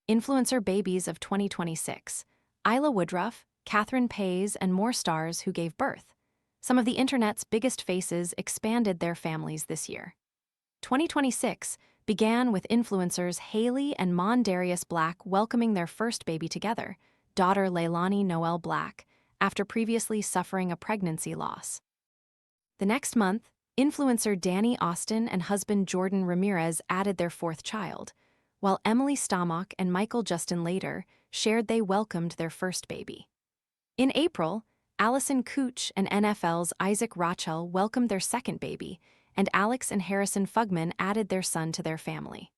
Influencer babies of 2026. Ayla Woodruff, Paiz, and more stars who gave birth. Some of the internet's biggest faces expanded their families this year. 2026 began with influencers Haley and MonDarius Black welcoming their first baby together, daughter Leilani Noel Black, after previously suffering a pregnancy loss. The next month, influencer Dani Austin and husband Jordan Ramirez added their fourth child, while Stomauk and Michael Justin later shared they welcomed their first baby. In April, Allison, Kuch, and NFL's Rochell welcomed their second baby, and Alex and Harrison Fugman added their son to their family.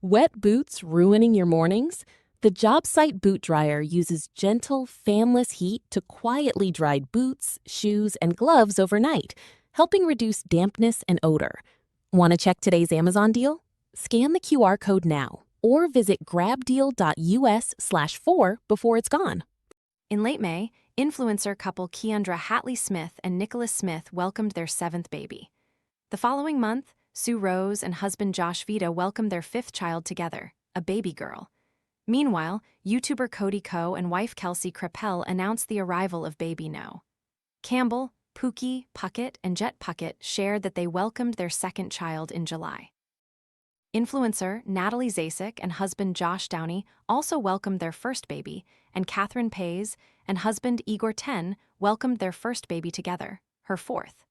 Wet boots ruining your mornings? The job site boot dryer uses gentle, fanless heat to quietly dry boots, shoes, and gloves overnight, helping reduce dampness and odor. Want to check today's Amazon deal? Scan the QR code now or visit grabdeal.us/4 before it's gone. In late May, influencer couple Keandra Hatley Smith and Nicholas Smith welcomed their seventh baby. The following month, Sue Rose and husband Josh Vita welcomed their fifth child together, a baby girl. Meanwhile, YouTuber Cody Ko and wife Kelsey Crapell announced the arrival of baby No. Campbell, Pookie, Puckett, and Jet Puckett shared that they welcomed their second child in July. Influencer Natalie Zasek and husband Josh Downey also welcomed their first baby, and Catherine Paiz and husband Igor Ten welcomed their first baby together, her fourth.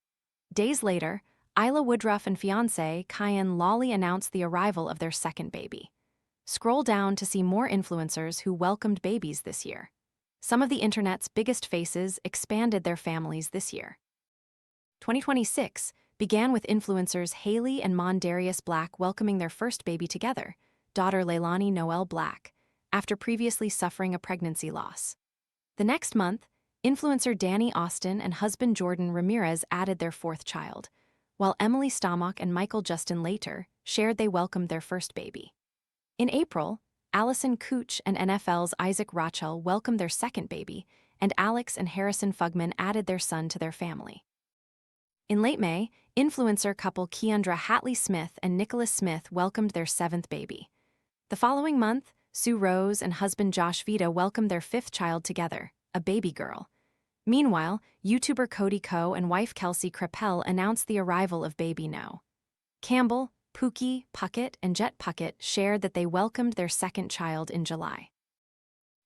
Days later, Ayla Woodruff and fiancé Kyan Lawley announced the arrival of their second baby. Scroll down to see more influencers who welcomed babies this year. Some of the internet's biggest faces expanded their families this year. 2026 began with influencers Haley and MonDarius Black welcoming their first baby together, daughter Leilani Noel Black, after previously suffering a pregnancy loss. The next month, influencer Dani Austin and husband Jordan Ramirez added their fourth child, while Stomauk and Michael Justin later shared they welcomed their first baby. In April, Allison, Kuch, and NFL's Rochell welcomed their second baby, and Alex and Harrison Fugman added their son to their family. In late May, influencer couple Keandra Hatley Smith and Nicholas Smith welcomed their seventh baby. The following month, Sue Rose and husband Josh Vita welcomed their fifth child together, a baby girl. Meanwhile, YouTuber Cody Ko and wife Kelsey Crapell announced the arrival of baby No. Campbell, Pookie, Puckett, and Jet Puckett shared that they welcomed their second child in July.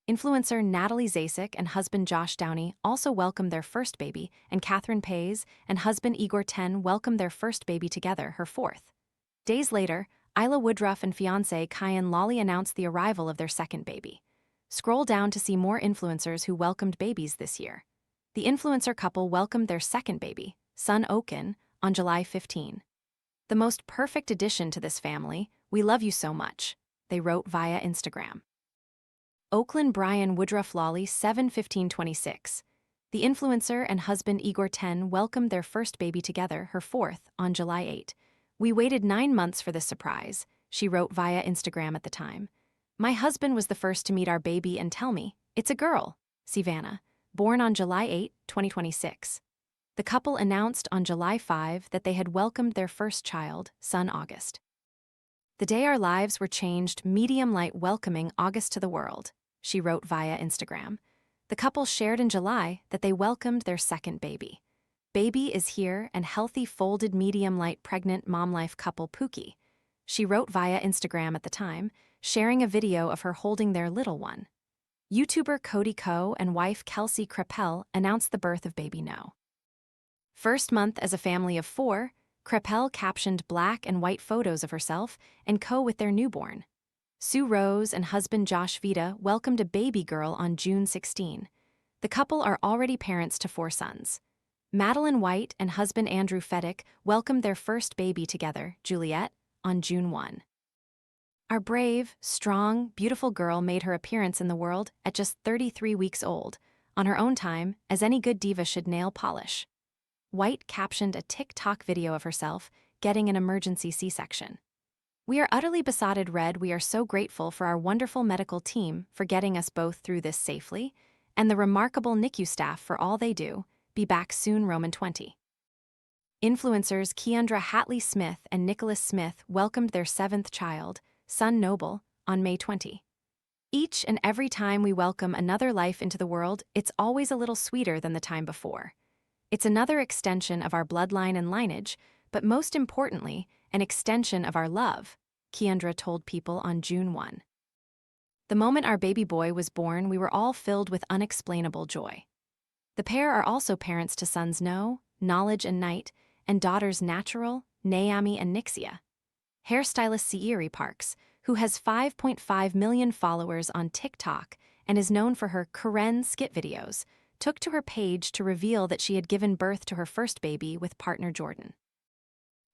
Influencer Natalie Zasek and husband Josh Downey also welcomed their first baby, and Catherine Paiz and husband Igor Ten welcomed their first baby together, her fourth. Days later, Ayla Woodruff and fiancé Kyan Lawley announced the arrival of their second baby. Scroll down to see more influencers who welcomed babies this year. The influencer couple welcomed their second baby, son Oaken, on July 15. "The most perfect addition to this family, we love you so much," they wrote via Instagram. Oakland Brian Woodruff Lawley 7/15/26. The influencer and husband Igor Ten welcomed their first baby together, her fourth, on July 8. "We waited 9 months for this surprise," she wrote via Instagram at the time. "My husband was the first to meet our baby and tell me, it's a girl, Savannah, born on July 8, 2026. The couple announced on July 5 that they had welcomed their first child, son August. "The day our lives were changed, medium light welcoming August to the world," she wrote via Instagram. The couple shared in July that they welcomed their second baby. "Baby is here and healthy folded medium light pregnant mom life couple Pookie," she wrote via Instagram at the time, sharing a video of her holding their little one. YouTuber Cody Ko and wife Kelsey Crapell announced the birth of baby No. First month as a family of 4, Crapell captioned black and white photos of herself and Ko with their newborn. Sue Rose and husband Josh Vita welcomed a baby girl on June 16. The couple are already parents to 4 sons. Madeline White and husband Andrew Feddick welcomed their first baby together, Juliet, on June 1. Our brave, strong, beautiful girl made her appearance in the world at just 33 weeks old, on her own time, as any good diva should nail polish. White captioned a TikTok video of herself getting an emergency C-section. "We are utterly besotted red. We are so grateful for our wonderful medical team for getting us both through this safely, and the remarkable NICU staff for all they do. Be back soon, Roman 20." Influencers Keandra Hatley Smith and Nicholas Smith welcomed their 7th child, son Noble, on May 20. Each and every time we welcome another life into the world, it's always a little sweeter than the time before. It's another extension of our bloodline and lineage, but most importantly, an extension of our love, Keandra told People on June 1. The moment our baby boy was born, we were all filled with unexplainable joy. The pair are also parents to sons Noah, Knowledge and Night, and daughters Natural, Naomi and Nixia. Hairstylist Cieri Parks, who has 5.5 million followers on TikTok and is known for her Karen skit videos, took to her page to reveal that she had given birth to her first baby with partner Jordan.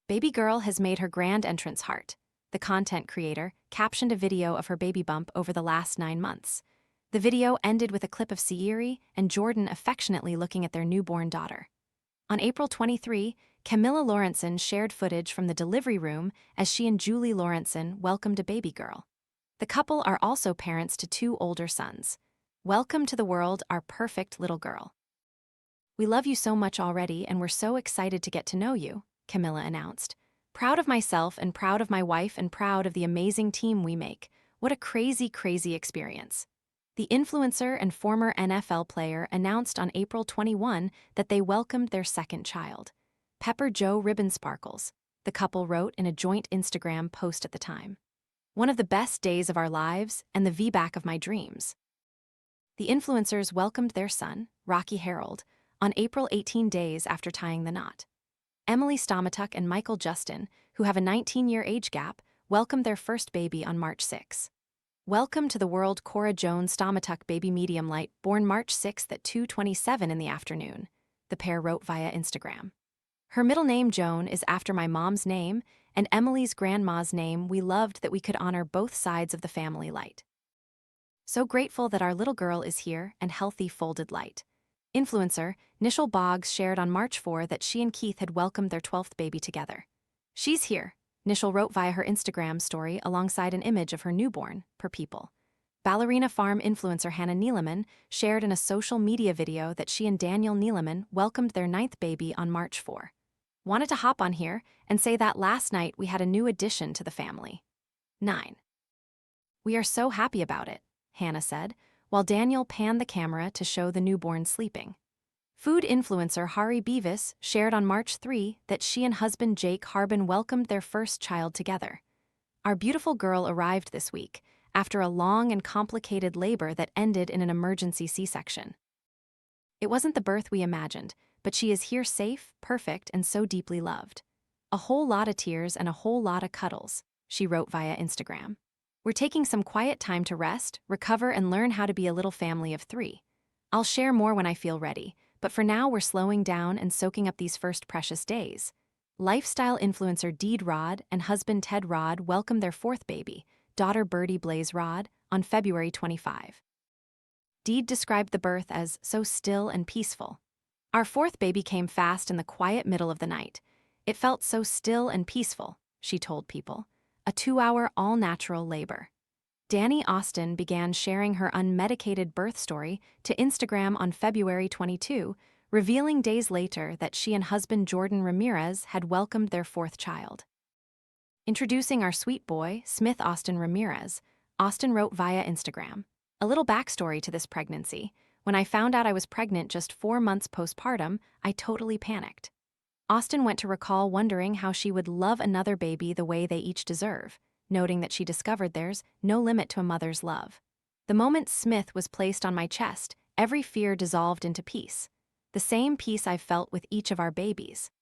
Baby girl has made her grand entrance. Heart, the content creator, captioned a video of her baby bump over the last 9 months. The video ended with a clip of Cieri and Jordan affectionately looking at their newborn daughter. On April 23, Camilla Lawrenson shared footage from the delivery room as she and Julie Lawrenson welcomed a baby girl. The couple are also parents to 2 older sons. Welcome to the world, our perfect little girl. We love you so much already and we're so excited to get to know you, Camilla announced. Proud of myself and proud of my wife and proud of the amazing team we make. What a crazy, crazy experience. The influencer and former NFL player announced on April 21 that they welcomed their second child. Pepper Joe Ribbon Sparkles, the couple wrote in a joint Instagram post at the time. One of the best days of our lives and the VBAC of my dreams. The influencers welcomed their son, Rocky Harold, on April 18 days after tying the knot. Emily Stomauk and Michael Justin, who have a 19-year age gap, welcomed their first baby on March 6. Welcome to the world, Cora Jones Stomauk, baby medium light, born March 6 at 2:27 in the afternoon, the pair wrote via Instagram. Her middle name, Joan, is after my mom's name, and Emily's grandma's name. We loved that we could honor both sides of the family light. So grateful that our little girl is here and healthy, folded light. Influencer Nichelle Boggs shared on March 4 that she and Keith had welcomed their 12th baby together. She's here, Nichelle wrote via her Instagram story alongside an image of her newborn, per People. Ballerina Farm influencer Hannah Neeleman shared in a social media video that she and Daniel Neeleman welcomed their 9th baby on March 4. Wanted to hop on here and say that last night we had a new addition to the family. 9. We are so happy about it, Hannah said, while Daniel panned the camera to show the newborn sleeping. Food influencer Hari Beavis shared on March 3 that she and husband Jake Harbin welcomed their first child together. Our beautiful girl arrived this week, after a long and complicated labor that ended in an emergency C-section. It wasn't the birth we imagined, but she is here safe, perfect, and so deeply loved. A whole lot of tears and a whole lot of cuddles, she wrote via Instagram. We're taking some quiet time to rest, recover, and learn how to be a little family of 3. I'll share more when I feel ready, but for now we're slowing down and soaking up these first precious days. Lifestyle influencer Deed Rod and husband Ted Rod welcomed their 4th baby, daughter Birdie Blaze Rod, on February 25. Deed described the birth as so still and peaceful. Our 4th baby came fast in the quiet middle of the night. It felt so still and peaceful, she told People. A 2-hour all-natural labor. Dani Austin began sharing her unmedicated birth story to Instagram on February 22, revealing days later that she and husband Jordan Ramirez had welcomed their 4th child. Introducing our sweet boy, Smith Austin Ramirez, Austin wrote via Instagram. A little backstory to this pregnancy. When I found out I was pregnant just 4 months postpartum, I totally panicked. Austin went to Rochell wondering how she would love another baby the way they each deserve, noting that she discovered there's no limit to a mother's love. The moment Smith was placed on my chest, every fear dissolved into peace. The same peace I felt with each of our babies.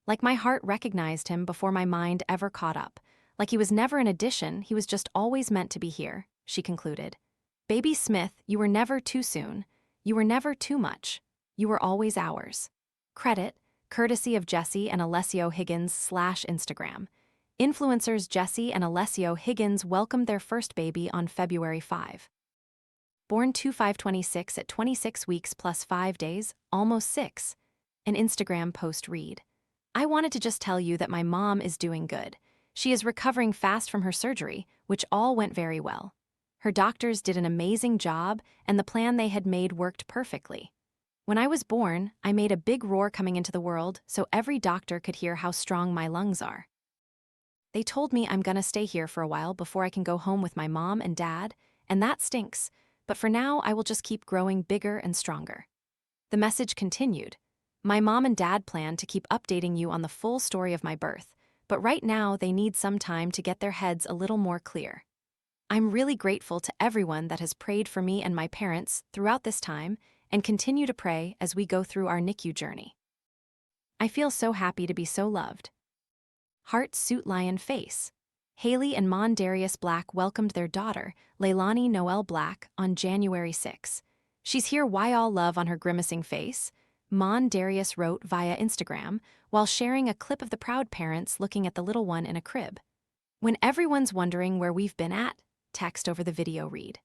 Like my heart recognized him before my mind ever caught up. Like he was never an addition, he was just always meant to be here, she concluded. Baby Smith, you were never too soon. You were never too much. You were always ours. Credit, courtesy of Jesse and Alessio Higgins /Instagram. Influencers Jesse and Alessio Higgins welcomed their first baby on February 5. Born 2/5/26 at 26 weeks plus 5 days, almost 6. An Instagram post read. I wanted to just tell you that my mom is doing good. She is recovering fast from her surgery, which all went very well. Her doctors did an amazing job, and the plan they had made worked perfectly. When I was born, I made a big roar coming into the world so every doctor could hear how strong my lungs are. They told me I'm gonna stay here for a while before I can go home with my mom and dad, and that stinks, but for now I will just keep growing bigger and stronger." The message continued, "My mom and dad plan to keep updating you on the full story of my birth, but right now they need some time to get their heads a little more clear. I'm really grateful to everyone that has prayed for me and my parents throughout this time and continue to pray as we go through our NICU journey. I feel so happy to be so loved." Heart Suit Lion Face. Haley and MonDarius Black welcomed their daughter, Leilani Noel Black, on January 6. "She's here, why all love on her grimacing face?" MonDarius wrote via Instagram while sharing a clip of the proud parents looking at the little one in a crib. "When everyone's wondering where we've been at," text over the video read.